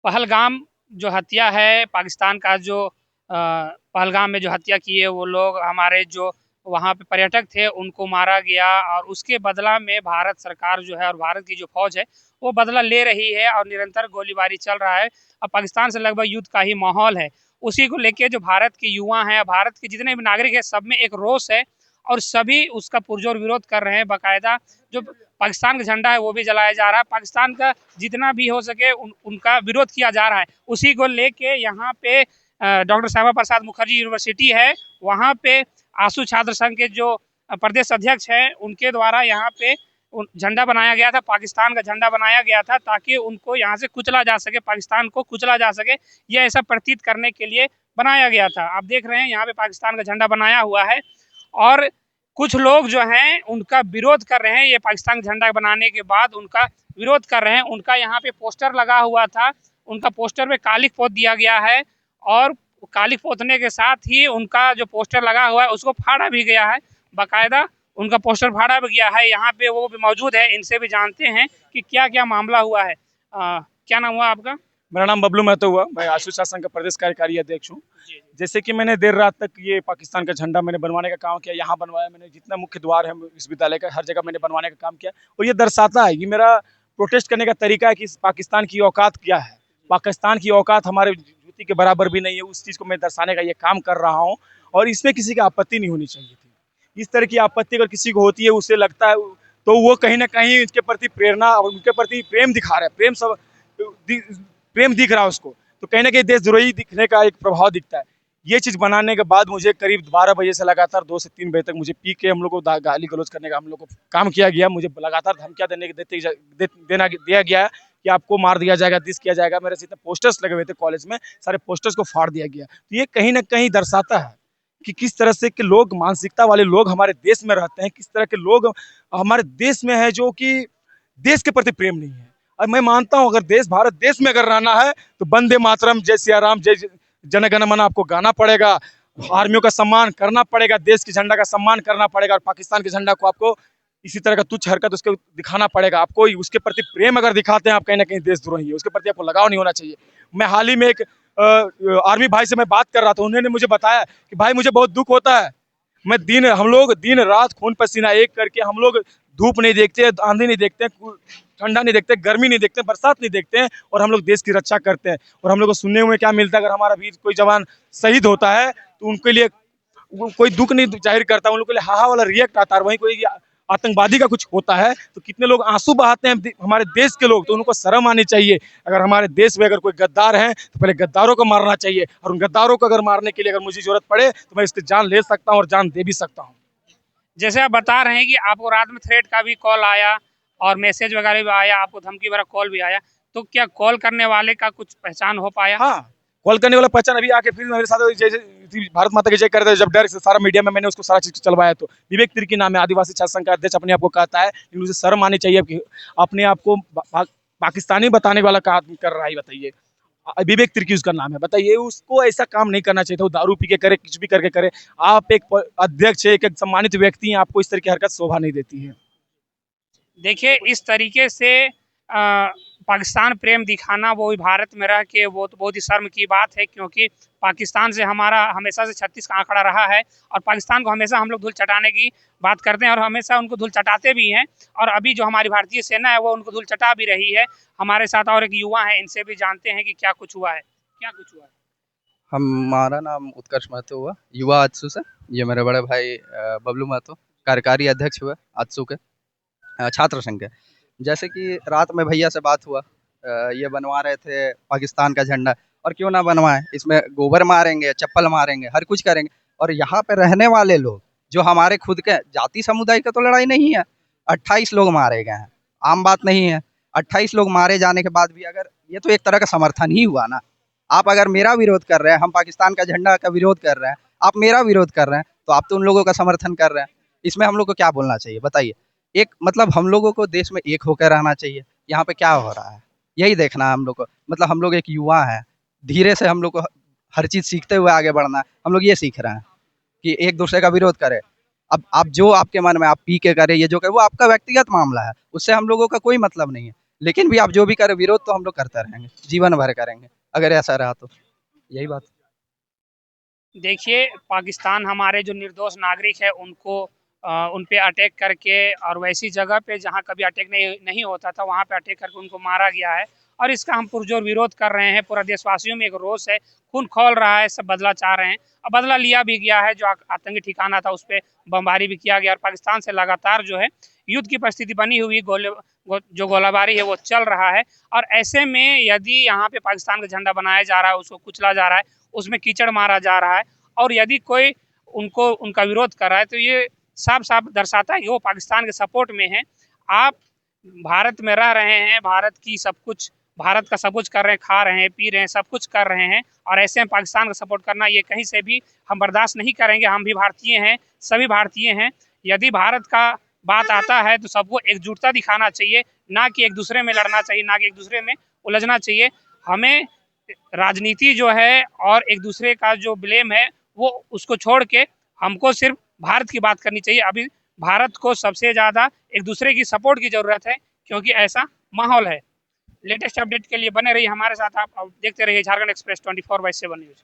पहलगाम जो हत्या है, पाकिस्तान का जो पहलगाम में जो हत्या की है वो लोग, हमारे जो वहाँ पे पर्यटक थे उनको मारा गया और उसके बदला में भारत सरकार जो है और भारत की जो फौज है वो बदला ले रही है और निरंतर गोलीबारी चल रहा है। अब पाकिस्तान से लगभग युद्ध का ही माहौल है। उसी को लेके जो भारत के युवा हैं, भारत के जितने भी नागरिक हैं, सब में एक रोष है और सभी उसका पुरजोर विरोध कर रहे हैं। बाकायदा जो पाकिस्तान का झंडा है वो भी जलाया जा रहा है। पाकिस्तान का जितना भी हो सके उनका विरोध किया जा रहा है। उसी को लेके यहाँ पे डॉक्टर श्यामा प्रसाद मुखर्जी यूनिवर्सिटी है, वहाँ पे आशु छात्र संघ के जो प्रदेश अध्यक्ष हैं उनके द्वारा यहाँ पे झंडा बनाया गया था, पाकिस्तान का झंडा बनाया गया था ताकि उनको यहाँ से कुचला जा सके, पाकिस्तान को कुचला जा सके, यह ऐसा प्रतीत करने के लिए बनाया गया था। आप देख रहे हैं यहाँ पे पाकिस्तान का झंडा बनाया हुआ है और कुछ लोग जो हैं उनका विरोध कर रहे हैं। ये पाकिस्तान झंडा बनाने के बाद उनका विरोध कर रहे हैं। उनका यहाँ पे पोस्टर लगा हुआ था, उनका पोस्टर पे कालिख पोत दिया गया है और कालिख पोतने के साथ ही उनका जो पोस्टर लगा हुआ है उसको फाड़ा भी गया है। बाकायदा उनका पोस्टर फाड़ा भी गया है। यहाँ पे वो भी मौजूद है, इनसे भी जानते हैं कि क्या क्या मामला हुआ है। क्या नाम हुआ आपका? मेरा नाम बबलू महतो हुआ। मैं आशु छात्र संघ का प्रदेश कार्यकारी अध्यक्ष हूँ। जैसे कि मैंने देर रात तक ये पाकिस्तान का झंडा मैंने बनवाने का काम किया, यहाँ बनवाया मैंने, जितना मुख्य द्वार है विश्वविद्यालय का हर जगह मैंने बनवाने का काम किया। और ये दर्शाता है, ये मेरा प्रोटेस्ट करने का तरीका है कि पाकिस्तान की औकात क्या है। पाकिस्तान की औकात हमारे जूती के बराबर भी नहीं है, उस चीज़ को मैं दर्शाने का ये काम कर रहा हूँ। और इसमें किसी की आपत्ति नहीं होनी चाहिए थी। इस तरह की आपत्ति अगर किसी को होती है, उससे लगता है तो वो कहीं ना कहीं इसके प्रति प्रेरणा और उनके प्रति प्रेम दिखा रहा है, प्रेम दिख रहा है उसको, तो कहीं ना कहीं देशद्रोही दिखने का एक प्रभाव दिखता है। ये चीज़ बनाने के बाद मुझे करीब 12 बजे से लगातार 2 से 3 बजे तक मुझे पी के हम लोग को गाली गलौज करने का हम लोग को काम किया गया। मुझे लगातार धमकियाँ दिया गया कि आपको मार दिया जाएगा, दिस किया जाएगा। मेरे जितने पोस्टर्स लगे हुए थे कॉलेज में, सारे पोस्टर्स को फाड़ दिया गया। तो ये कहीं ना कहीं दर्शाता है कि किस तरह से के लोग, मानसिकता वाले लोग हमारे देश में रहते हैं, किस तरह के लोग हमारे देश में है जो कि देश के प्रति प्रेम नहीं है। और मैं मानता हूं अगर भारत देश में अगर रहना है तो वंदे मातरम, जय सिया राम, जय जन गण मन आपको गाना पड़ेगा, आर्मियों का सम्मान करना पड़ेगा, देश के झंडा का सम्मान करना पड़ेगा। और पाकिस्तान के झंडा को आपको इसी तरह का तुच्छ हरकत उसको दिखाना पड़ेगा। आपको उसके प्रति प्रेम अगर दिखाते हैं, आप कहीं ना कहीं देशद्रोही है, उसके प्रति आपको लगाव नहीं होना चाहिए। मैं हाल ही में एक आर्मी भाई से मैं बात कर रहा था, उन्होंने मुझे बताया कि भाई मुझे बहुत दुख होता है, हम लोग दिन रात खून पसीना एक करके हम लोग धूप नहीं देखते, आंधी नहीं देखते, ठंडा नहीं देखते, गर्मी नहीं देखते, बरसात नहीं देखते हैं, और हम लोग देश की रक्षा करते हैं। और हम लोग को सुनने में क्या मिलता है, अगर हमारा वीर कोई जवान शहीद होता है तो उनके लिए कोई दुख नहीं जाहिर करता, उन लोग के लिए हाहा वाला रिएक्ट आता है। वहीं कोई आतंकवादी का कुछ होता है तो कितने लोग आंसू बहाते हैं हमारे देश के लोग। तो उनको शर्म आनी चाहिए। अगर हमारे देश में अगर कोई गद्दार है तो पहले गद्दारों को मारना चाहिए, और उन गद्दारों को अगर मारने के लिए अगर मुझे जरूरत पड़े तो मैं इसकी जान ले सकता हूँ और जान दे भी सकता हूँ। जैसे आप बता रहे हैं कि आपको रात में थ्रेट का भी कॉल आया और मैसेज वगैरह भी आया, आपको धमकी भरा कॉल भी आया, तो क्या कॉल करने वाले का कुछ पहचान हो पाया? हाँ, कॉल करने वाला पहचान अभी आके फिर मेरे साथ जैसे भारत माता की जय कर रहे, जब डर से सारा मीडिया में मैंने उसको सारा चीज चलवाया। तो विवेक तिर्की नाम है, आदिवासी छात्र संघ का अध्यक्ष अपने आप को कहता है, लेकिन उसे शर्म आनी चाहिए कि अपने आप को पाकिस्तानी बताने वाला का आदमी कर रहा है। बताइए, विवेक तिर्की उसका नाम है। बताइए, उसको ऐसा काम नहीं करना चाहिए था। वो दारू पी के करे, कुछ भी करके करे। आप एक अध्यक्ष है, एक सम्मानित व्यक्ति हैं, आपको इस तरह की हरकत शोभा नहीं देती है। देखिए, इस तरीके से पाकिस्तान प्रेम दिखाना, वो भी भारत में रह के, वो तो बहुत ही शर्म की बात है, क्योंकि पाकिस्तान से हमारा हमेशा से 36 का आंकड़ा रहा है और पाकिस्तान को हमेशा हम लोग धूल चटाने की बात करते हैं और हमेशा उनको धूल चटाते भी हैं। और अभी जो हमारी भारतीय सेना है वो उनको धूल चटा भी रही है। हमारे साथ और एक युवा है, इनसे भी जानते हैं कि क्या कुछ हुआ है। क्या कुछ हुआ है? हमारा नाम उत्कर्ष महतो हुआ, युवा आजसू से। ये मेरे बड़े भाई बबलू महतो, कार्यकारी अध्यक्ष हुए आजसू के छात्र संघ के। जैसे कि रात में भैया से बात हुआ, ये बनवा रहे थे पाकिस्तान का झंडा, और क्यों ना बनवाएं, इसमें गोबर मारेंगे, चप्पल मारेंगे, हर कुछ करेंगे। और यहाँ पे रहने वाले लोग जो हमारे खुद के जाति समुदाय का तो लड़ाई नहीं है, 28 लोग मारे गए हैं, आम बात नहीं है। 28 लोग मारे जाने के बाद भी अगर ये तो एक तरह का समर्थन ही हुआ ना। आप अगर मेरा विरोध कर रहे हैं, हम पाकिस्तान का झंडा का विरोध कर रहे हैं, आप मेरा विरोध कर रहे हैं, तो आप तो उन लोगों का समर्थन कर रहे हैं। इसमें हम लोग को क्या बोलना चाहिए बताइए? एक मतलब हम लोगों को देश में एक होकर रहना चाहिए। यहाँ पे क्या हो रहा है यही देखना है हम लोग को। मतलब हम लोग एक युवा हैं, धीरे से हम लोग को हर चीज़ सीखते हुए आगे बढ़ना है। हम लोग ये सीख रहे हैं कि एक दूसरे का विरोध करें। अब आप जो आपके मन में आप पी के करें, ये जो करें, वो आपका व्यक्तिगत मामला है, उससे हम लोगों का कोई मतलब नहीं है। लेकिन भी आप जो भी करें विरोध तो हम लोग करते रहेंगे, जीवन भर करेंगे अगर ऐसा रहा तो। यही बात। देखिए, पाकिस्तान हमारे जो निर्दोष नागरिक है उनको उन पे अटैक करके और वैसी जगह पे जहाँ कभी अटैक नहीं होता था वहाँ पे अटैक करके उनको मारा गया है और इसका हम पुरजोर विरोध कर रहे हैं। पूरा देशवासियों में एक रोष है, खून खौल रहा है, सब बदला चाह रहे हैं और बदला लिया भी गया है। जो आतंकी ठिकाना था उस पर बमबारी भी किया गया और पाकिस्तान से लगातार जो है युद्ध की परिस्थिति बनी हुई, जो गोलाबारी है वो चल रहा है। और ऐसे में यदि यहाँ पे पाकिस्तान का झंडा बनाया जा रहा है, उसको कुचला जा रहा है, उसमें कीचड़ मारा जा रहा है और यदि कोई उनका विरोध कर रहा है तो ये साफ साफ दर्शाता है कि वो पाकिस्तान के सपोर्ट में है। आप भारत में रह रहे हैं, भारत का सब कुछ कर रहे हैं, खा रहे हैं, पी रहे हैं, सब कुछ कर रहे हैं और ऐसे में पाकिस्तान का सपोर्ट करना ये कहीं से भी हम बर्दाश्त नहीं करेंगे। हम भी भारतीय हैं, सभी भारतीय हैं। यदि भारत का बात आता है तो सबको एकजुटता दिखाना चाहिए, ना कि एक दूसरे में लड़ना चाहिए, ना कि एक दूसरे में उलझना चाहिए। हमें राजनीति जो है और एक दूसरे का जो ब्लेम है वो उसको छोड़ के हमको सिर्फ भारत की बात करनी चाहिए। अभी भारत को सबसे ज़्यादा एक दूसरे की सपोर्ट की ज़रूरत है क्योंकि ऐसा माहौल है। लेटेस्ट अपडेट के लिए बने रहिए हमारे साथ। आप देखते रहिए झारखंड एक्सप्रेस 24/7 न्यूज़।